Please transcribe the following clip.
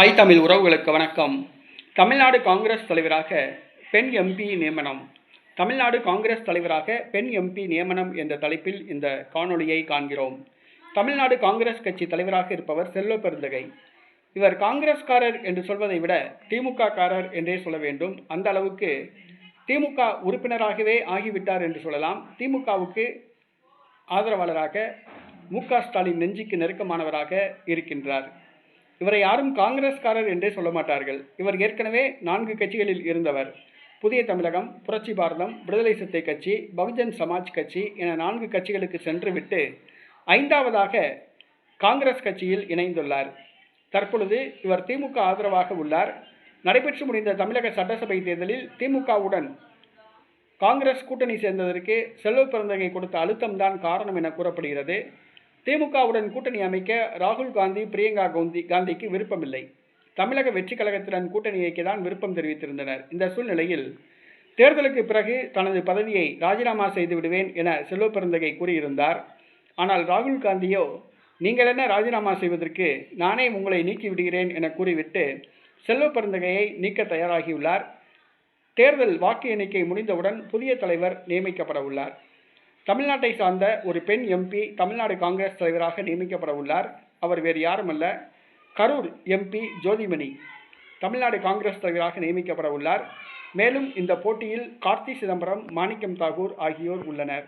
Hi Tamil உறவுகளுக்கு வணக்கம். தமிழ்நாடு காங்கிரஸ் தலைவராக பெண் எம்பி நியமனம். தமிழ்நாடு காங்கிரஸ் தலைவராக பெண் எம்பி நியமனம் என்ற தலைப்பில் இந்த காணொளியை காண்கிறோம். தமிழ்நாடு காங்கிரஸ் கட்சி தலைவராக இருப்பவர் செல்வ பெருந்தகை. இவர் காங்கிரஸ்காரர் என்று சொல்வதை விட திமுக காரர் என்றே சொல்ல வேண்டும். அந்த அளவுக்கு திமுக உறுப்பினராகவே ஆகிவிட்டார் என்று சொல்லலாம். திமுகவுக்கு ஆதரவாளராக மு.க. ஸ்டாலின் நெஞ்சுக்கு நெருக்கமானவராக இருக்கின்றார். இவரை யாரும் காங்கிரஸ்காரர் என்றே சொல்ல மாட்டார்கள். இவர் ஏற்கனவே 4 கட்சிகளில் இருந்தவர். புதிய தமிழகம், புரட்சி பாரதம், விடுதலை சிறுத்தை கட்சி, பகுஜன் சமாஜ் கட்சி என 4 கட்சிகளுக்கு சென்றுவிட்டு 5வதாக காங்கிரஸ் கட்சியில் இணைந்துள்ளார். தற்பொழுது இவர் திமுக ஆதரவாக உள்ளார். நடைபெற்று முடிந்த தமிழக சட்டசபை தேர்தலில் திமுகவுடன் காங்கிரஸ் கூட்டணி சேர்ந்ததற்கு செல்வ பெருந்தகை கொடுத்த அழுத்தம்தான் காரணம் என கூறப்படுகிறது. திமுகவுடன் கூட்டணி அமைக்க ராகுல் காந்தி, பிரியங்கா காந்திக்கு விருப்பமில்லை. தமிழக வெற்றி கழகத்துடன் கூட்டணி வைக்கத்தான் விருப்பம் தெரிவித்திருந்தனர். இந்த சூழ்நிலையில் தேர்தலுக்கு பிறகு தனது பதவியை ராஜினாமா செய்து விடுவேன் என செல்வ பெருந்தகை கூறியிருந்தார். ஆனால் ராகுல் காந்தியோ, நீங்கள் என்ன ராஜினாமா செய்வதற்கு, நானே உங்களை நீக்கி விடுகிறேன் என கூறிவிட்டு செல்வ பெருந்தகையை நீக்க தயாராகியுள்ளார். தேர்தல் வாக்கு எண்ணிக்கை முடிந்தவுடன் புதிய தலைவர் நியமிக்கப்பட உள்ளார். தமிழ்நாட்டை சார்ந்த ஒரு பெண் எம்பி தமிழ்நாடு காங்கிரஸ் தலைவராக நியமிக்கப்பட உள்ளார். அவர் வேறு யாருமல்ல, கரூர் எம்பி ஜோதிமணி தமிழ்நாடு காங்கிரஸ் தலைவராக நியமிக்கப்பட உள்ளார். மேலும் இந்த போட்டியில் கார்த்தி சிதம்பரம், மாணிக்கம் தாகூர் ஆகியோர் உள்ளனர்.